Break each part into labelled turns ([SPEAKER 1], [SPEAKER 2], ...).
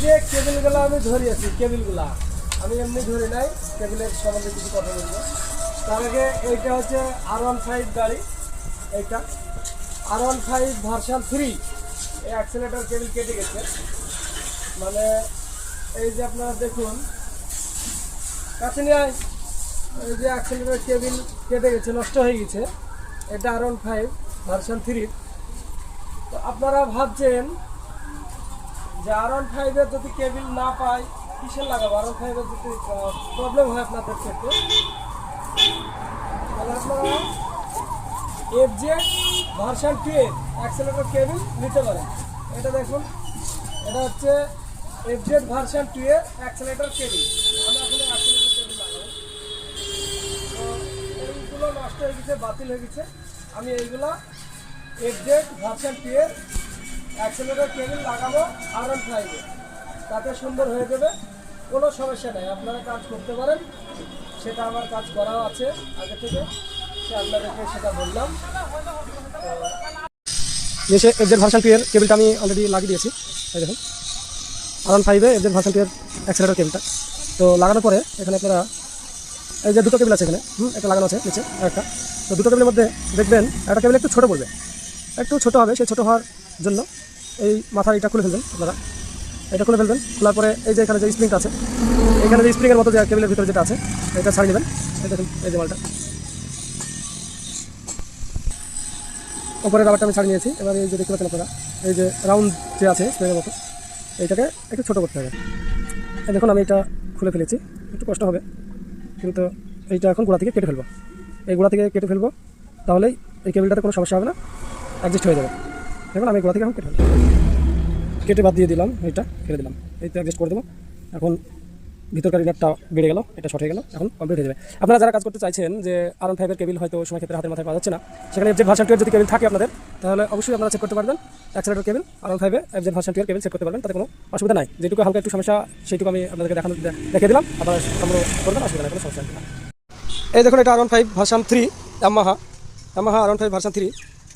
[SPEAKER 1] যে কেবিলগুলো আমি ধরিয়েছি, কেবিলগুলা আমি এমনি ধরে নাই, কেবিলের সম্বন্ধে কিছু কথা বলবো। তার আগে এইটা হচ্ছে R15 গাড়ি, এইটা R15 ভার্সন 3। এই অ্যাক্সেলেটর কেবিল কেটে গেছে, মানে এই যে আপনারা দেখুন কাছে নিয়ে আয়, এই যে অ্যাক্সেলেটর কেবিল কেটে গেছে, নষ্ট হয়ে গেছে। এটা R15 ভার্সন 3। তো আপনারা ভাবছেন যে R15 এর যদি কেবিল না পাই কিসের লাগাবো, R15 এর যদি প্রবলেম হয় আপনাদের ক্ষেত্রে, তাহলে আপনারা FZ ভার্সন 2 এর অ্যাক্সেলেটর কেবিল নিতে পারেন। এটা দেখুন, এটা হচ্ছে FZ ভার্সন 2 এর অ্যাক্সেলেটর কেবিল। আমি এখন অ্যাক্সেলেটর কেবিল লাগাবো। তো এইগুলো নষ্ট হয়ে গেছে, বাতিল হয়ে গেছে। আমি এইগুলো FZ ভার্সন 2 এর অ্যাক্সেলেটর কেবিল লাগাবো R15 এ, তাতে সুন্দর হয়ে যাবে, কোনো সমস্যা নেই। আপনারা কাজ করতে পারেন, সেটা আমার কাজ করাও আছে আগে থেকে, সে আপনাদেরকে সেটা বললাম।
[SPEAKER 2] নিচে FZ ভার্সন 2 এর কেবিলটা আমি অলরেডি লাগিয়ে দিয়েছি। এই দেখুন R15 এ FZ ভার্সন 2 এর অ্যাক্সেলেটর কেবিলটা। তো লাগানোর পরে এখানে আপনারা এই যে দুটো কেবিল আছে এখানে, একটা লাগানো আছে নিচে আর একটা। তো দুটো কেবিলের মধ্যে দেখবেন একটা কেবিল একটু ছোটো পড়বে, একটু ছোটো হবে। সেই ছোটো হওয়ার জন্য এই মাথার এটা খুলে ফেলবেন আপনারা, এটা খুলে ফেলবেন। খোলার পরে এই যে এখানে যে স্প্রিংটা আছে, এখানে যে স্প্রিংয়ের মতো যে কেবিলের ভিতরে যেটা আছে এটা ছাড়িয়ে নেবেন। এই দেখুন এই যে মালটা, ওপরে রাবারটা আমি ছাড়িয়ে নিয়েছি। এবার এই যে দেখতে পাচ্ছেন আপনারা, এই যে রাউন্ড যে আছে স্প্রিংয়ের মতো, এইটাকে একটু ছোটো করতে হবে। এই দেখুন আমি এটা খুলে ফেলেছি, একটু কষ্ট হবে, কিন্তু এইটা এখন গোড়া থেকে কেটে ফেলবো। এই গোড়া থেকে কেটে ফেলবো, তাহলেই এই কেবিলটাতে কোনো সমস্যা হবে না, অ্যাডজাস্ট হয়ে যাবে। দেখুন আমি গোড়া থেকে এখন কেটে ফেলবো, কেটে বাদ দিয়ে দিলাম, এইটা কেটে দিলাম, এইটা অ্যাডজাস্ট করে দেবো। এখন ভিতরকার ইনারটা বেড়ে গেল, এটা শর্ট হয়ে গেল, এখন কমপ্লিট হয়ে যাবে। আপনারা যারা কাজ করতে চাইছেন যে R15 এর কেবিল হয়তো সময় ক্ষেত্রে হাতের মাথায় পাওয়া যাচ্ছে না, সেখানে FZ ভার্সন 2 এর যদি কেবিল থাকে আপনাদের, তাহলে অবশ্যই আপনারা চেক করতে পারবেন। অ্যাক্সেলেটর কেবিল R15 এ FZ ভার্সন 2 এর কেবিল চেক করতে পারবেন, তাতে কোনো অসুবিধা নাই। যেটুকু হালকা একটু সমস্যা সেইটুকু আমি আপনাদেরকে দেখিয়ে দিলাম, আপনারা সংগ্রহ করবেন, অসুবিধা নেই, কোনো সমস্যা নেই। এই দেখুন এটা R15 version 3 Yamaha R15 version 3,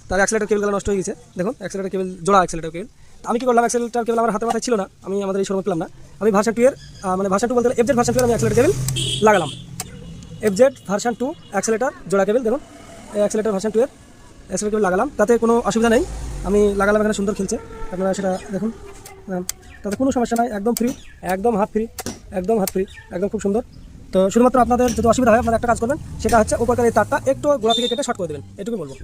[SPEAKER 2] তার অ্যাক্সেলেটর কেবিলগুলো নষ্ট হয়ে গেছে। দেখুন অ্যাক্সেলেটর কেবিল জোড়া অ্যাক্সেলেটর কেবিল। আমি কি করলাম, অ্যাক্সেলেটর কেবিল আমার হাতের মাথায় ছিল না, আমি আমাদের এই শোরুমে পেলাম না, আমি ভার্সন 2 এর মানে ভার্সন 2 বলতে FZ ভার্সন 2 এর আমি অ্যাক্সেলেটর কেবিল লাগালাম। FZ ভার্সন 2 অ্যাক্সেলেটর জোড়া কেবিল, দেখুন এই অ্যাক্সেলেটর ভার্সন 2 এর অ্যাক্সেলেটর কেবিল লাগালাম, তাতে কোনো অসুবিধা নেই। আমি লাগালাম, এখানে সুন্দর খেলছে, আপনারা সেটা দেখুন, তাতে কোনো সমস্যা নাই, একদম ফ্রি, একদম হাত ফ্রি, একদম হাত ফ্রি, একদম খুব সুন্দর। তো শুধুমাত্র আপনাদের যদি অসুবিধা হয় আপনারা একটা কাজ করবেন, সেটা হচ্ছে উপরকার এই তারটা একটু গোড়া থেকে কেটে শর্ট করে দেবেন, এটুকু বলবো।